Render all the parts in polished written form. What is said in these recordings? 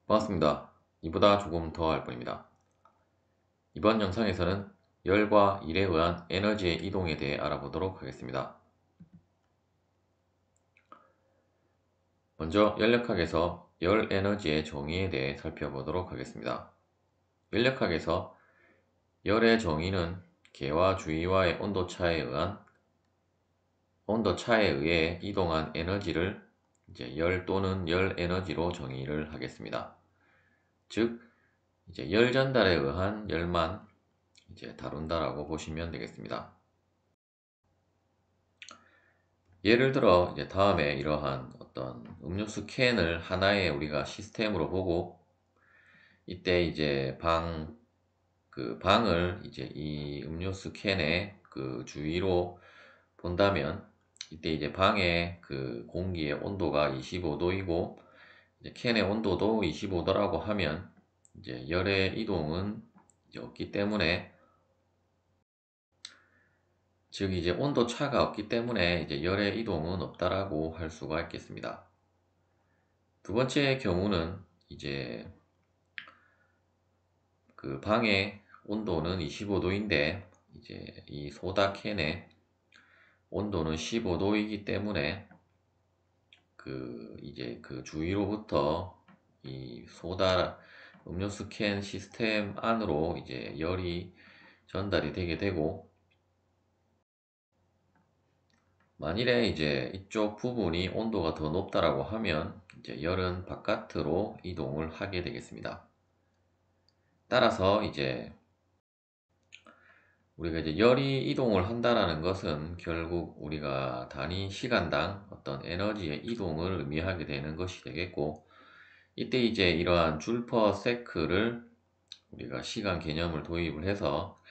반갑습니다. 이보다 조금 더 할 뿐입니다. 이번 영상에서는 열과 일에 의한 에너지의 이동에 대해 알아보도록 하겠습니다. 먼저 열역학에서 열 에너지의 정의에 대해 살펴보도록 하겠습니다. 열역학에서 열의 정의는 계와 주위와의 온도차에 의해 이동한 에너지를 열 또는 열 에너지로 정의를 하겠습니다. 즉, 열 전달에 의한 열만 다룬다라고 보시면 되겠습니다. 예를 들어 다음에 이러한 어떤 음료수 캔을 하나의 우리가 시스템으로 보고, 이때 방을 이 음료수 캔의 그 주위로 본다면, 이때 방의 그 공기의 온도가 25도이고 캔의 온도도 25도라고 하면 열의 이동은 없기 때문에, 즉 온도 차가 없기 때문에 열의 이동은 없다라고 할 수가 있겠습니다. 두 번째 경우는 그 방의 온도는 25도인데 이 소다 캔의 온도는 15도이기 때문에 그 주위로부터 이 소다 음료수 캔 시스템 안으로 열이 전달이 되게 되고, 만일에 이쪽 부분이 온도가 더 높다라고 하면 열은 바깥으로 이동을 하게 되겠습니다. 따라서 우리가 열이 이동을 한다라는 것은 결국 우리가 단위 시간당 어떤 에너지의 이동을 의미하게 되는 것이 되겠고, 이때 이러한 줄 퍼 세크를 우리가 시간 개념을 도입을 해서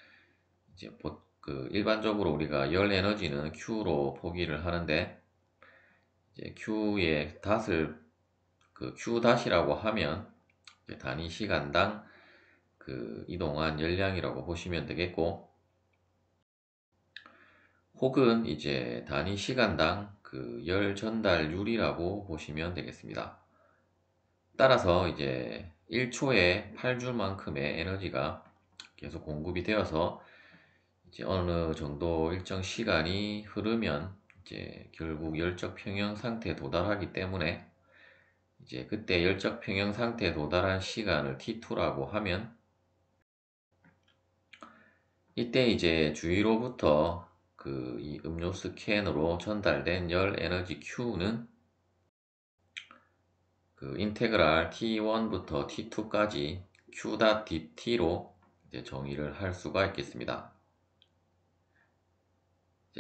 일반적으로 우리가 열 에너지는 Q로 포기를 하는데, Q의 닷을 Q 닷이라고 하면 단위 시간당 이동한 열량이라고 보시면 되겠고, 혹은 단위 시간당 열 전달률이라고 보시면 되겠습니다. 따라서 1초에 8줄만큼의 에너지가 계속 공급이 되어서 어느 정도 일정 시간이 흐르면 결국 열적 평형 상태에 도달하기 때문에, 그때 열적 평형 상태에 도달한 시간을 T2라고 하면, 이때 주위로부터 이 음료수 캔으로 전달된 열 에너지 Q는 인테그랄 T1부터 T2까지 Q.dt로 정의를 할 수가 있겠습니다.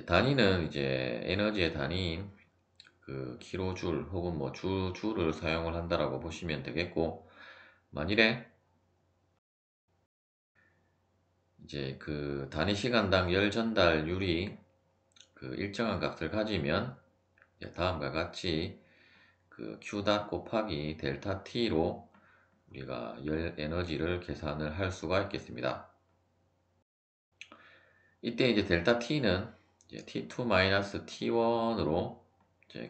단위는 에너지의 단위인 킬로줄 혹은 뭐 줄을 사용을 한다라고 보시면 되겠고, 만일에 단위 시간당 열 전달률이 일정한 값을 가지면 다음과 같이 Q 닷 곱하기 델타 T로 우리가 열 에너지를 계산을 할 수가 있겠습니다. 이때 델타 T는 T2-T1으로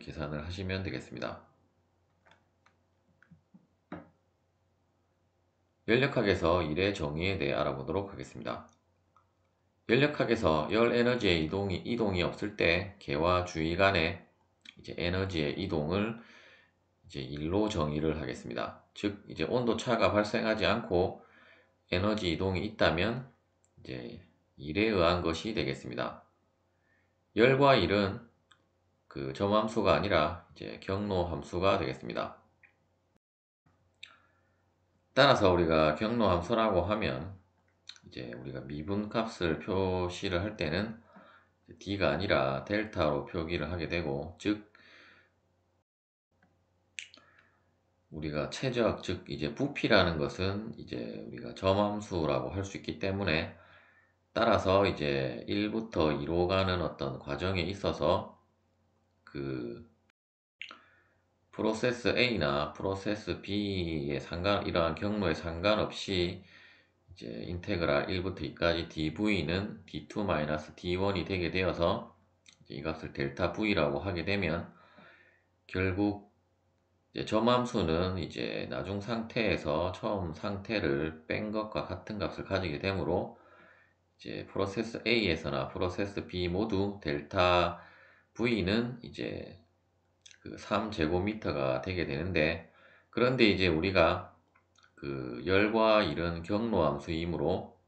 계산을 하시면 되겠습니다. 열역학에서 일의 정의에 대해 알아보도록 하겠습니다. 열역학에서 열 에너지의 이동이 없을 때 계와 주위 간의 에너지의 이동을 일로 정의를 하겠습니다. 즉 온도 차가 발생하지 않고 에너지 이동이 있다면 일에 의한 것이 되겠습니다. 열과 일은 점함수가 아니라 경로함수가 되겠습니다. 따라서 우리가 경로함수라고 하면 우리가 미분값을 표시를 할 때는 D가 아니라 델타로 표기를 하게 되고, 즉 우리가 최적, 즉 부피라는 것은 우리가 점함수라고 할 수 있기 때문에, 따라서 1부터 2로 가는 어떤 과정에 있어서 프로세스 A나 프로세스 B의 이러한 경로에 상관없이 인테그랄 1부터 2까지 dv는 d2-d1이 되게 되어서 이 값을 델타 v라고 하게 되면, 결국 이제 점함수는 이제 나중 상태에서 처음 상태를 뺀 것과 같은 값을 가지게 되므로 이제 프로세스 A에서나 프로세스 B 모두 델타 V는 이제 그 3제곱미터가 되게 되는데, 그런데 이제 우리가 그 열과 일은 경로함수이므로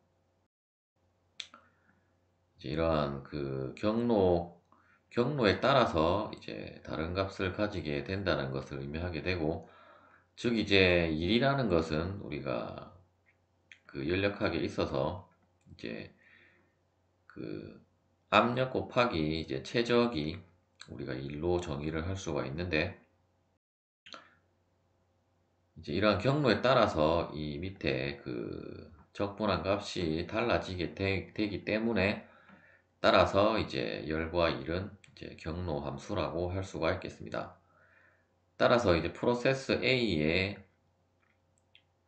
이제 이러한 그 경로에 따라서 이제 다른 값을 가지게 된다는 것을 의미하게 되고, 즉 이제 일이라는 것은 우리가 그 연력학에 있어서 이제 그 압력 곱하기 이제 최적이 우리가 일로 정의를 할 수가 있는데, 이제 이러한 경로에 따라서 이 밑에 그 적분한 값이 달라지게 되기 때문에, 따라서 이제 열과 일은 이제 경로 함수라고 할 수가 있겠습니다. 따라서 이제 프로세스 A의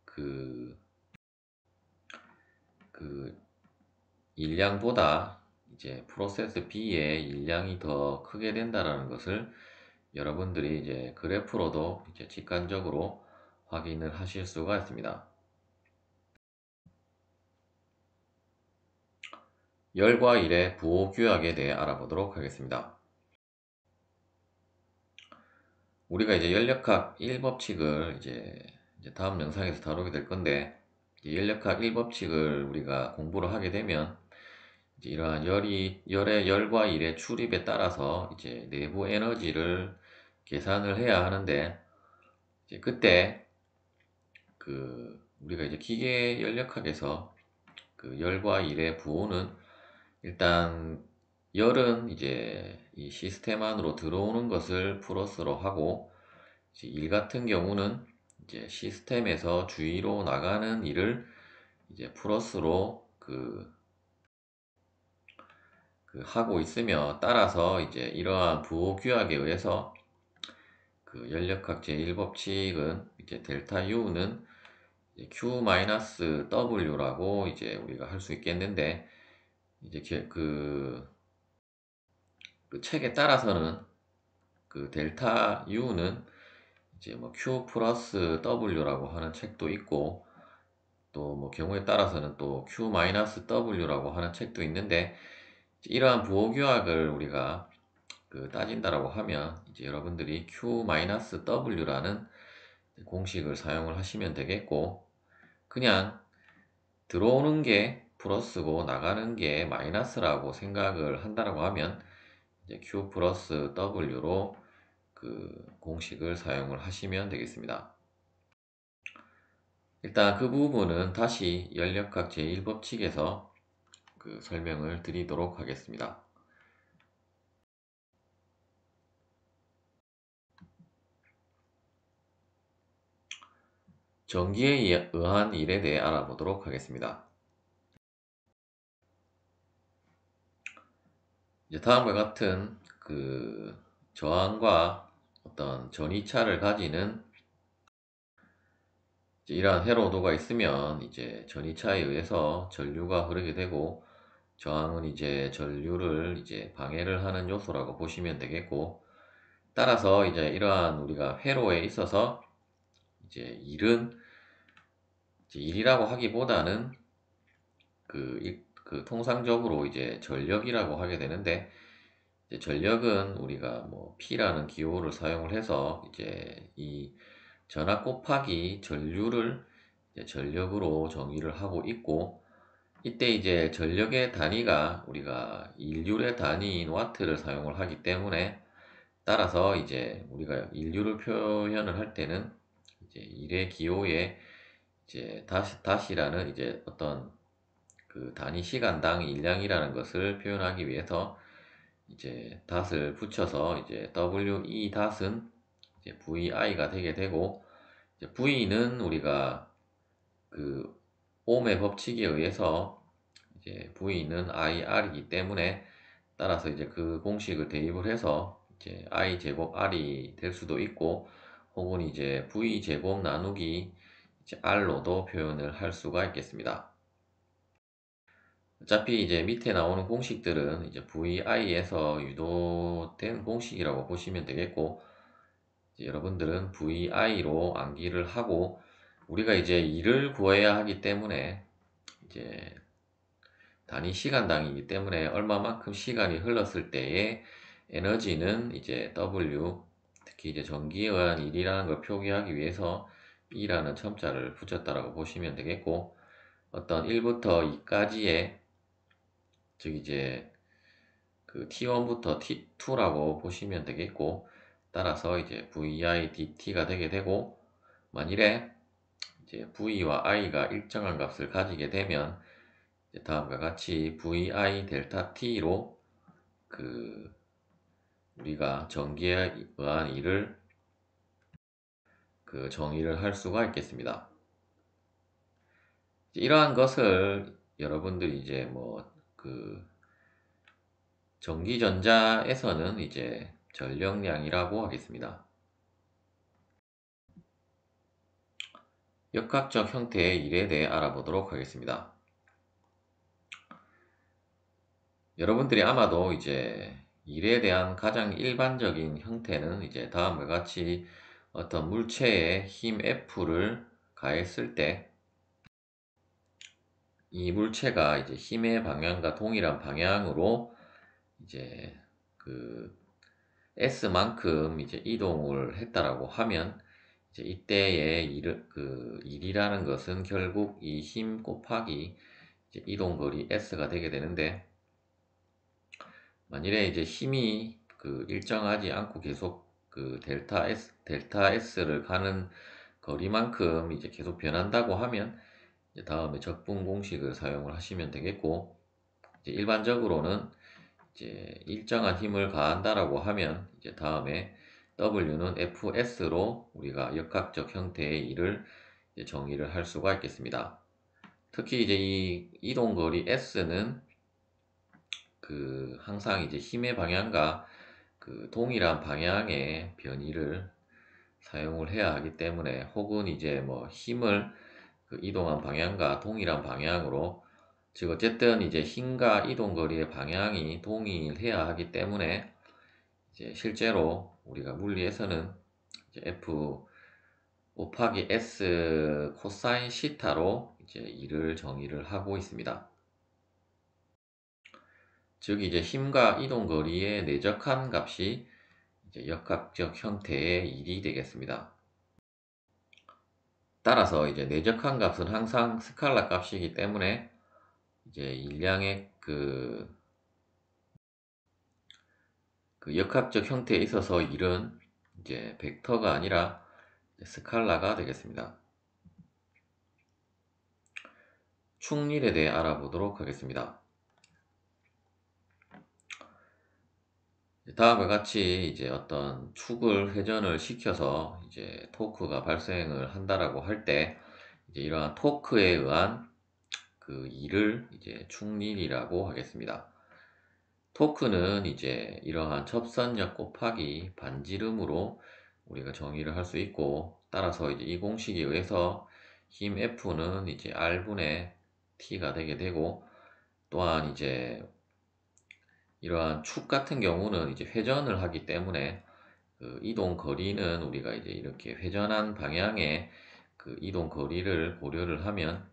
그, 그 일량보다 이제 프로세스 B의 일량이 더 크게 된다라는 것을 여러분들이 이제 그래프로도 이제 직관적으로 확인을 하실 수가 있습니다. 열과 일의 부호 규약에 대해 알아보도록 하겠습니다. 우리가 이제 연력학 1법칙을 이제 다음 영상에서 다루게 될 건데, 연력학 1법칙을 우리가 공부를 하게 되면 이제 이러한 열과 일의 출입에 따라서 이제 내부 에너지를 계산을 해야 하는데, 이제 그때 그 우리가 이제 기계 연력학에서 그 열과 일의 부호는 일단 열은 이제 이 시스템 안으로 들어오는 것을 플러스로 하고, 이제 일 같은 경우는 이제 시스템에서 주위로 나가는 일을 이제 플러스로 하고 있으며, 따라서 이제 이러한 부호 규약에 의해서 그 연력학 제1법칙은 이제 델타 U는 Q-W라고 이제 우리가 할 수 있겠는데, 이제 그 책에 따라서는 그 델타 U는 이제 뭐 Q 플러스 W라고 하는 책도 있고, 또 뭐 경우에 따라서는 또 Q-W라고 하는 책도 있는데, 이러한 부호 규약을 우리가 그 따진다라고 하면 이제 여러분들이 Q-W라는 공식을 사용을 하시면 되겠고, 그냥 들어오는 게 플러스고 나가는 게 마이너스라고 생각을 한다라고 하면 이제 Q 플러스 W로 그 공식을 사용을 하시면 되겠습니다. 일단 그 부분은 다시 연력학 제1법칙에서 그 설명을 드리도록 하겠습니다. 전기에 의한 일에 대해 알아보도록 하겠습니다. 이제 다음과 같은 그 저항과 어떤 전이차를 가지는 이제 이러한 회로도가 있으면 이제 전이차에 의해서 전류가 흐르게 되고, 저항은 이제 전류를 이제 방해를 하는 요소라고 보시면 되겠고, 따라서 이제 이러한 우리가 회로에 있어서 이제 일은 이제 일이라고 하기보다는 그 통상적으로 이제 전력이라고 하게 되는데, 이제 전력은 우리가 뭐 P라는 기호를 사용을 해서 이제 이 전압 곱하기 전류를 이제 전력으로 정의를 하고 있고, 이때 이제 전력의 단위가 우리가 인류의 단위인 와트를 사용을 하기 때문에, 따라서 이제 우리가 인류를 표현을 할 때는 이제 일의 기호에 이제 다시라는 이제 어떤 그 단위 시간당 일량이라는 것을 표현하기 위해서 이제 닷을 붙여서 이제 WE 닷은 이제 VI가 되게 되고, 이제 V는 우리가 그 옴의 법칙에 의해서 이제 V는 IR이기 때문에, 따라서 이제 그 공식을 대입을 해서 이제 I 제곱 R이 될 수도 있고, 혹은 이제 V 제곱 나누기 이제 R로도 표현을 할 수가 있겠습니다. 어차피 이제 밑에 나오는 공식들은 이제 VI에서 유도된 공식이라고 보시면 되겠고, 이제 여러분들은 VI로 암기를 하고 우리가 이제 일을 구해야 하기 때문에 이제 단위 시간당이기 때문에 얼마만큼 시간이 흘렀을 때의 에너지는 이제 W, 특히 이제 전기에 의한 일이라는 걸 표기하기 위해서 E라는 첨자를 붙였다라고 보시면 되겠고, 어떤 1부터 2까지의, 즉 이제 그 T1부터 T2라고 보시면 되겠고, 따라서 이제 VI DT가 되게 되고, 만일에 이제 V와 I가 일정한 값을 가지게 되면 다음과 같이 VI 델타 T로 그 우리가 전기에 의한 일을 그 정의를 할 수가 있겠습니다. 이러한 것을 여러분들이 이제 뭐 그 전기전자에서는 이제 전력량이라고 하겠습니다. 역학적 형태의 일에 대해 알아보도록 하겠습니다. 여러분들이 아마도 이제 일에 대한 가장 일반적인 형태는 이제 다음과 같이 어떤 물체에 힘 F를 가했을 때 이 물체가 이제 힘의 방향과 동일한 방향으로 이제 그 S만큼 이제 이동을 했다라고 하면 이제 이때의 일이라는 것은 결국 이 힘 곱하기 이제 이동거리 S가 되게 되는데, 만일에 이제 힘이 일정하지 않고 계속 델타 S를 가는 거리만큼 이제 계속 변한다고 하면 이제 다음에 적분 공식을 사용을 하시면 되겠고, 이제 일반적으로는 이제 일정한 힘을 가한다라고 하면 이제 다음에 W는 Fs로 우리가 역학적 형태의 일을 이제 정의를 할 수가 있겠습니다. 특히 이제 이 이동거리 S는 항상 이제 힘의 방향과 동일한 방향의 변이를 사용을 해야 하기 때문에, 혹은 이제 뭐 힘을 이동한 방향과 동일한 방향으로, 즉 어쨌든 이제 힘과 이동거리의 방향이 동일해야 하기 때문에 이제 실제로 우리가 물리에서는 이제 F 곱하기 S 코사인 시타로 이제 이를 정의를 하고 있습니다. 즉 이제 힘과 이동거리의 내적한 값이 이제 역학적 형태의 일이 되겠습니다. 따라서 이제 내적한 값은 항상 스칼라 값이기 때문에 이제 일량의 역학적 형태에 있어서 일은 이제 벡터가 아니라 스칼라가 되겠습니다. 축일에 대해 알아보도록 하겠습니다. 다음과 같이 이제 어떤 축을 회전을 시켜서 이제 토크가 발생을 한다라고 할 때 이제 이러한 토크에 의한 일을 이제 축일이라고 하겠습니다. 토크는 이제 이러한 접선력 곱하기 반지름으로 우리가 정의를 할 수 있고, 따라서 이제 이 공식에 의해서 힘 F는 이제 R분의 T가 되게 되고, 또한 이제 이러한 축 같은 경우는 이제 회전을 하기 때문에 이동 거리는 우리가 이제 이렇게 회전한 방향의 이동 거리를 고려를 하면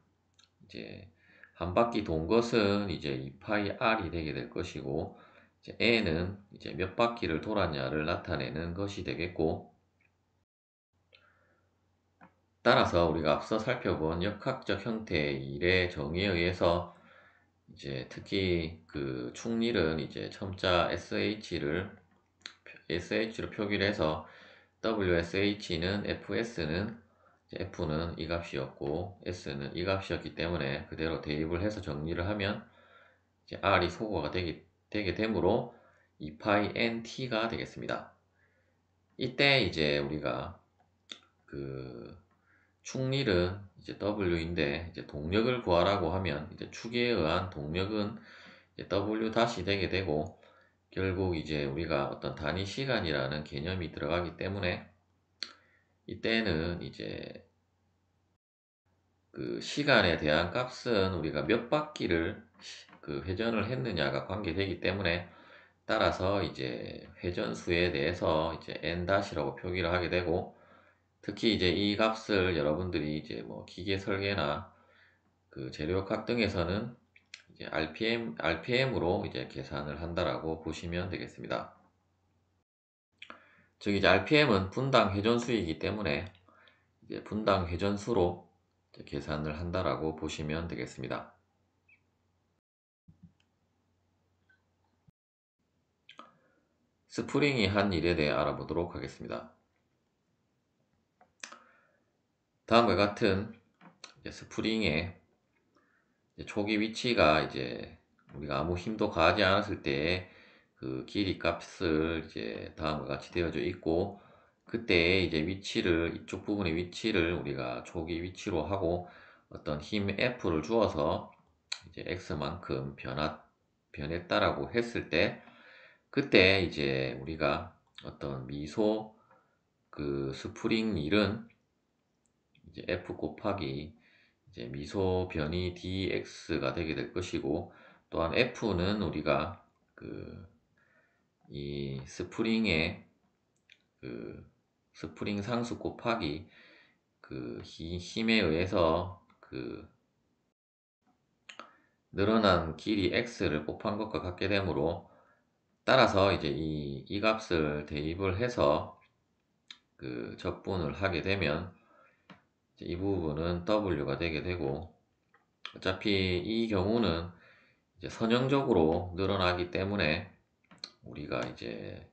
이제 한 바퀴 돈 것은 이제 2파이 R이 되게 될 것이고, 이제 N은 이제 몇 바퀴를 돌았냐를 나타내는 것이 되겠고, 따라서 우리가 앞서 살펴본 역학적 형태의 일의 정의에 의해서 이제 특히 축일은 이제 첨자 SH로 표기를 해서 WSH는 FS는 F는 이 값이었고 S는 이 값이었기 때문에 그대로 대입을 해서 정리를 하면 이제 R이 소거가 되게 되므로 2파이 NT가 되겠습니다. 이때 이제 우리가 축일은 이제 W인데 이제 동력을 구하라고 하면 이제 축에 의한 동력은 이제 W 다시 되게 되고, 결국 이제 우리가 어떤 단위 시간이라는 개념이 들어가기 때문에 이때는 이제 시간에 대한 값은 우리가 몇 바퀴를 회전을 했느냐가 관계되기 때문에 따라서 이제 회전수에 대해서 이제 n-라고 표기를 하게 되고, 특히 이제 이 값을 여러분들이 이제 뭐 기계 설계나 그 재료학 등에서는 이제 RPM으로 이제 계산을 한다라고 보시면 되겠습니다. 즉 이제 RPM은 분당 회전수이기 때문에 이제 분당 회전수로 이제 계산을 한다라고 보시면 되겠습니다. 스프링이 한 일에 대해 알아보도록 하겠습니다. 다음과 같은 스프링의 초기 위치가 이제 우리가 아무 힘도 가하지 않았을 때의 그 길이 값을 이제 다음과 같이 되어져 있고, 그때의 이제 위치를, 이쪽 부분의 위치를 우리가 초기 위치로 하고 어떤 힘 F를 주어서 이제 X만큼 변했다라고 했을 때, 그때 이제 우리가 어떤 미소 그 스프링 일은 이제 F 곱하기 이제 미소 변이 dx가 되게 될 것이고, 또한 F는 우리가 그 이 스프링의 그 스프링 상수 곱하기 그 힘에 의해서 그 늘어난 길이 x를 곱한 것과 같게 되므로, 따라서 이제 이 값을 대입을 해서 그 적분을 하게 되면 이 부분은 w가 되게 되고, 어차피 이 경우는 이제 선형적으로 늘어나기 때문에 우리가 이제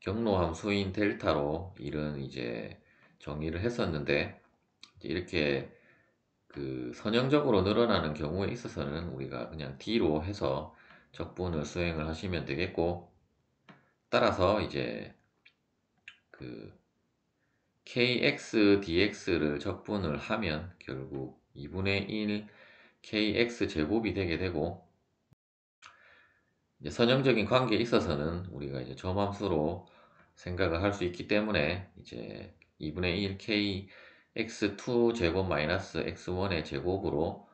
경로함수인 델타로 일은 이제 정의를 했었는데, 이렇게 그 선형적으로 늘어나는 경우에 있어서는 우리가 그냥 d로 해서 적분을 수행을 하시면 되겠고, 따라서 이제 그 kx dx를 적분을 하면 결국 2분의 1 kx 제곱이 되게 되고, 이제 선형적인 관계에 있어서는 우리가 이제 점함수로 생각을 할 수 있기 때문에 이제 2분의 1 k x2 제곱 마이너스 x1의 제곱으로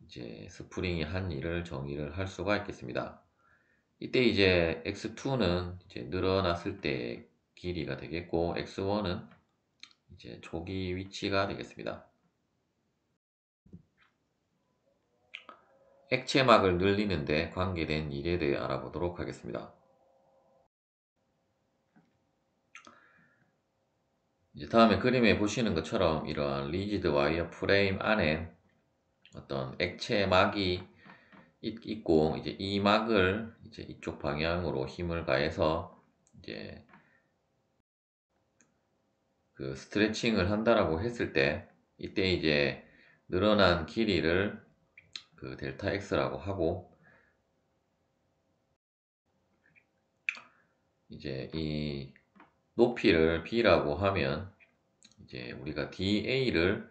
이제 스프링이 한 일을 정의를 할 수가 있겠습니다. 이때 이제 x2는 이제 늘어났을 때 길이가 되겠고, x1은 이제 초기 위치가 되겠습니다. 액체막을 늘리는데 관계된 일에 대해 알아보도록 하겠습니다. 이제 다음에 그림에 보시는 것처럼 이러한 리지드 와이어 프레임 안에 어떤 액체막이 있고, 이제 이 막을 이제 이쪽 방향으로 힘을 가해서 이제 그 스트레칭을 한다라고 했을 때, 이때 이제 늘어난 길이를 그 델타 x라고 하고, 이제 이 높이를 b라고 하면 이제 우리가 da를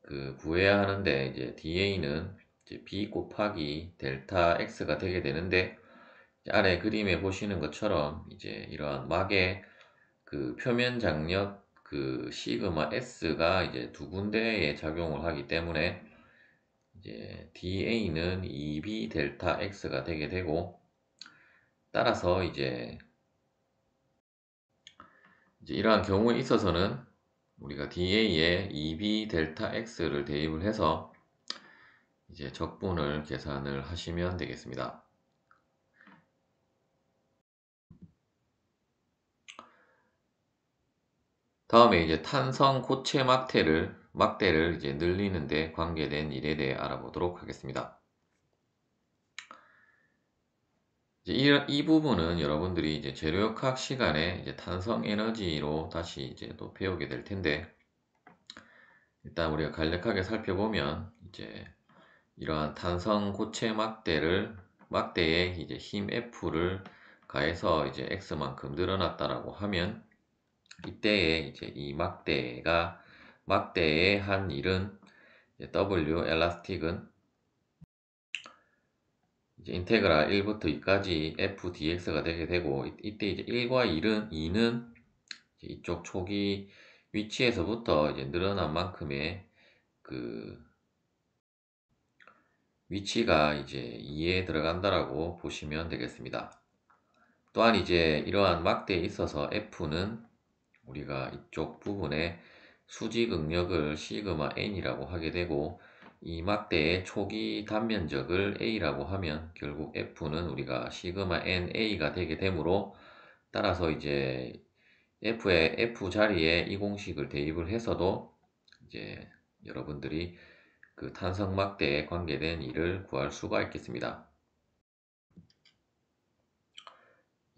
그 구해야 하는데, 이제 da는 이제 b 곱하기 델타 x가 되게 되는데, 아래 그림에 보시는 것처럼 이제 이러한 막의 그 표면 장력 그 시그마 s가 이제 두 군데에 작용을 하기 때문에 이제 da는 2b 델타 x가 되게 되고, 따라서 이제 이러한 경우에 있어서는 우리가 da에 2b 델타 x를 대입을 해서 이제 적분을 계산을 하시면 되겠습니다. 다음에 이제 탄성 고체 막대를 이제 늘리는데 관계된 일에 대해 알아보도록 하겠습니다. 이제 이 부분은 여러분들이 이제 재료역학 시간에 이제 탄성 에너지로 다시 이제 또 배우게 될 텐데, 일단 우리가 간략하게 살펴보면 이제 이러한 탄성 고체 막대에 이제 힘 F를 가해서 이제 X만큼 늘어났다라고 하면, 이때에 이제 이 막대의 한 일은 W 엘라스틱은 이제 인테그랄 1부터 2까지 F dx가 되게 되고, 이때 이제 1과 2는 이제 이쪽 초기 위치에서부터 이제 늘어난 만큼의 그 위치가 이제 2에 들어간다라고 보시면 되겠습니다. 또한 이제 이러한 막대에 있어서 F는 우리가 이쪽 부분에 수직 응력을 시그마 n이라고 하게 되고, 이 막대의 초기 단면적을 a라고 하면 결국 F는 우리가 시그마 na가 되게 되므로, 따라서 이제 F의 F 자리에 이 공식을 대입을 해서도 이제 여러분들이 그 탄성 막대에 관계된 일을 구할 수가 있겠습니다.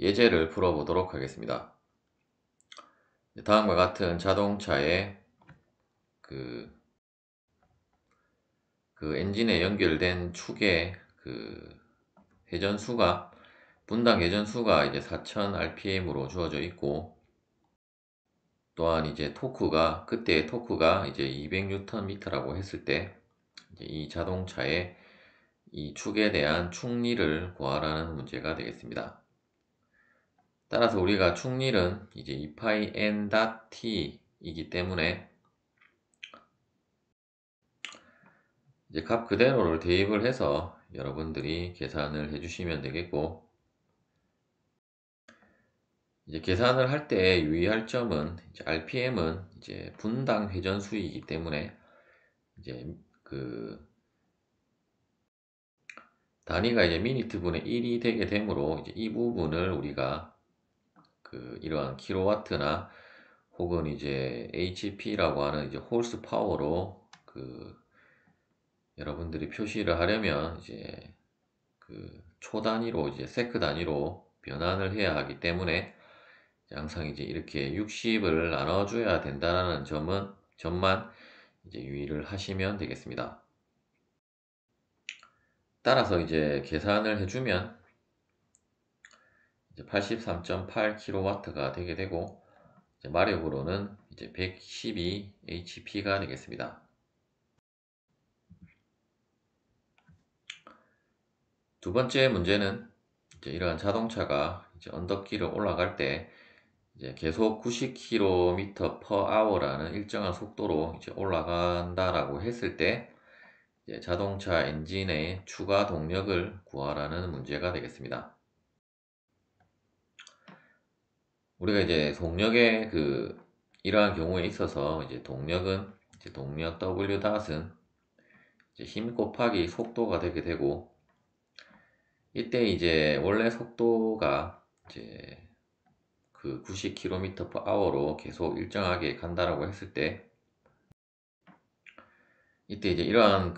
예제를 풀어보도록 하겠습니다. 다음과 같은 자동차의 그 엔진에 연결된 축의 회전수가, 분당 회전수가 이제 4000rpm으로 주어져 있고, 또한 이제 토크가, 그때의 토크가 이제 200Nm라고 했을 때, 이제 이 자동차의 이 축에 대한 축리를 구하라는 문제가 되겠습니다. 따라서 우리가 축리는 이제 2파이 n.t 이기 때문에 이제 값 그대로를 대입을 해서 여러분들이 계산을 해주시면 되겠고, 이제 계산을 할 때 유의할 점은, 이제 RPM은 이제 분당 회전수이기 때문에 이제 단위가 이제 미니트분의 1이 되게 되므로, 이제 이 부분을 우리가 이러한 킬로와트나 혹은 이제 HP라고 하는 이제 홀스 파워로 여러분들이 표시를 하려면 이제 초 단위로, 이제 세크 단위로 변환을 해야 하기 때문에 항상 이제 이렇게 60을 나눠줘야 된다는 점만 이제 유의를 하시면 되겠습니다. 따라서 이제 계산을 해주면 이제 83.8kW가 되게 되고, 이제 마력으로는 이제 112 HP가 되겠습니다. 두 번째 문제는 이제 이러한 자동차가 이제 언덕길을 올라갈 때 이제 계속 90km/h라는 일정한 속도로 이제 올라간다라고 했을 때, 이제 자동차 엔진의 추가 동력을 구하라는 문제가 되겠습니다. 우리가 이제 동력의 이러한 경우에 있어서 이제 동력은 이제 동력 W 닷은 이제 힘 곱하기 속도가 되게 되고, 이때 이제 원래 속도가 이제 90km/h로 계속 일정하게 간다라고 했을 때, 이때 이제 이러한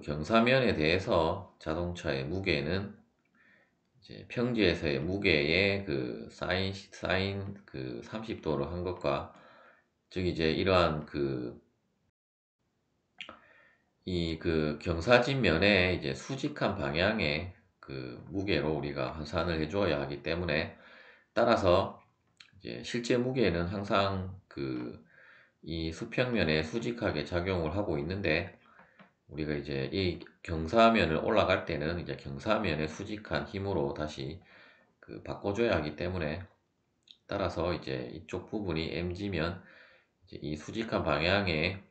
경사면에 대해서 자동차의 무게는 이제 평지에서의 무게의 사인 30도로 한 것과, 즉 이제 이러한 경사진 면에 이제 수직한 방향의 무게로 우리가 환산을 해주어야 하기 때문에, 따라서 이제 실제 무게는 항상 이 수평면에 수직하게 작용을 하고 있는데, 우리가 이제 이 경사면을 올라갈 때는 이제 경사면의 수직한 힘으로 다시 바꿔줘야 하기 때문에, 따라서 이제 이쪽 부분이 mg면 이제 이 수직한 방향의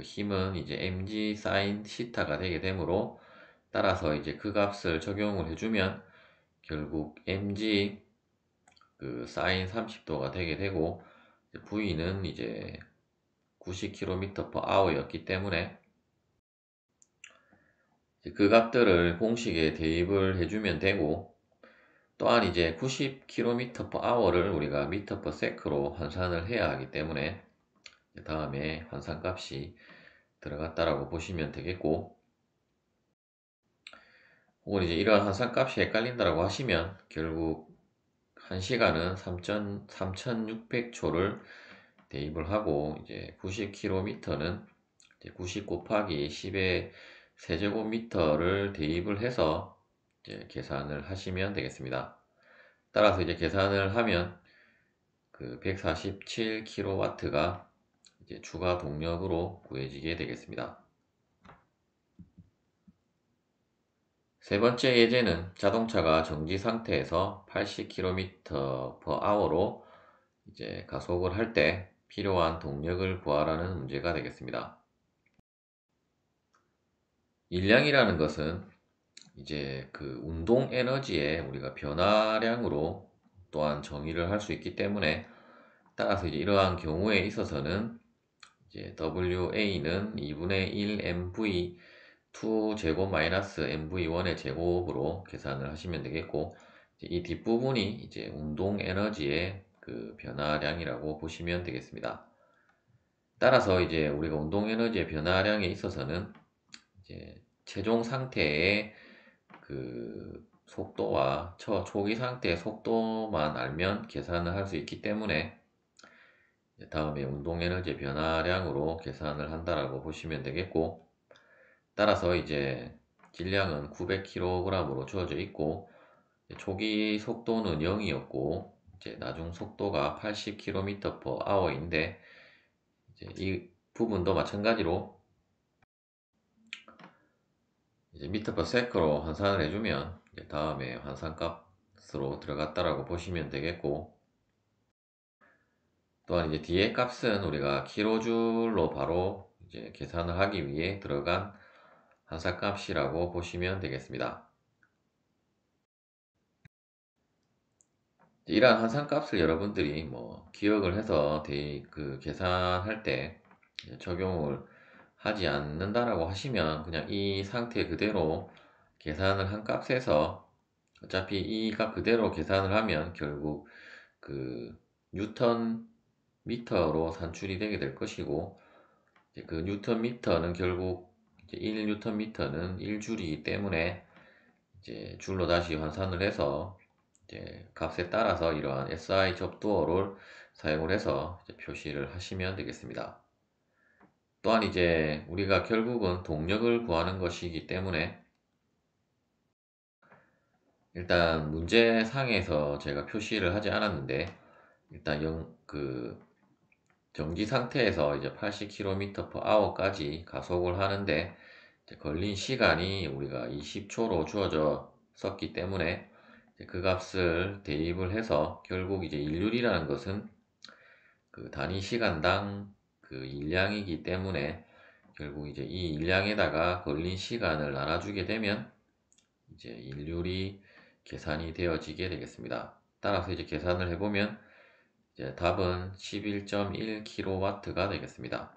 힘은 이제 mg sin 시타가 되게 되므로, 따라서 이제 그 값을 적용을 해주면 결국 mg sin 30도가 되게 되고, V는 이제 90km/h 였기 때문에 그 값들을 공식에 대입을 해주면 되고, 또한 이제 90km/h를 우리가 m/s로 환산을 해야 하기 때문에 다음에 환산값이 들어갔다라고 보시면 되겠고, 혹은 이제 이러한 환산값이 헷갈린다라고 하시면 결국 1시간은 3600초를 대입을 하고, 이제 90km는 90 곱하기 10의 세제곱미터를 대입을 해서 이제 계산을 하시면 되겠습니다. 따라서 이제 계산을 하면 147kW가 이제 추가 동력으로 구해지게 되겠습니다. 세 번째 예제는 자동차가 정지 상태에서 80km/h로 이제 가속을 할 때 필요한 동력을 구하라는 문제가 되겠습니다. 일량이라는 것은 이제 운동 에너지의 우리가 변화량으로 또한 정의를 할 수 있기 때문에 따라서 이제 이러한 경우에 있어서는 이제 WA는 2분의 1 MV 2 제곱 마이너스 MV1의 제곱으로 계산을 하시면 되겠고, 이 뒷부분이 이제 운동 에너지의 그 변화량이라고 보시면 되겠습니다. 따라서 이제 우리가 운동 에너지의 변화량에 있어서는 이제 최종 상태의 그 속도와 초기 상태의 속도만 알면 계산을 할 수 있기 때문에 다음에 운동 에너지 변화량으로 계산을 한다라고 보시면 되겠고, 따라서 이제 질량은 900kg으로 주어져 있고, 초기 속도는 0이었고 이제 나중 속도가 80km/h인데, 이제 이 부분도 마찬가지로 이제 m/s로 환산을 해주면 이제 다음에 환산값으로 들어갔다라고 보시면 되겠고, 또한 이제 뒤에 값은 우리가 킬로줄로 바로 이제 계산을 하기 위해 들어간 환산값이라고 보시면 되겠습니다. 이러한 환산값을 여러분들이 뭐 기억을 해서 계산할 때 적용을 하지 않는다라고 하시면 그냥 이 상태 그대로 계산을 한 값에서, 어차피 이 값 그대로 계산을 하면 결국 그 뉴턴 미터로 산출이 되게 될 것이고, 이제 그 뉴턴 미터는 결국 이제 1뉴턴 미터는 1줄이기 때문에 이제 줄로 다시 환산을 해서 이제 값에 따라서 이러한 SI 접두어를 사용을 해서 이제 표시를 하시면 되겠습니다. 또한 이제 우리가 결국은 동력을 구하는 것이기 때문에 일단 문제상에서 제가 표시를 하지 않았는데, 일단 정지 상태에서 이제 80km/h까지 가속을 하는데 이제 걸린 시간이 우리가 20초로 주어졌었기 때문에 그 값을 대입을 해서 결국 이제 일률이라는 것은 그 단위 시간당 그 일량이기 때문에 결국 이제 이 일량에다가 걸린 시간을 나눠주게 되면 이제 일률이 계산이 되어지게 되겠습니다. 따라서 이제 계산을 해보면 이제 답은 11.1kW가 되겠습니다.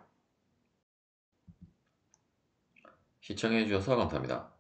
시청해 주셔서 감사합니다.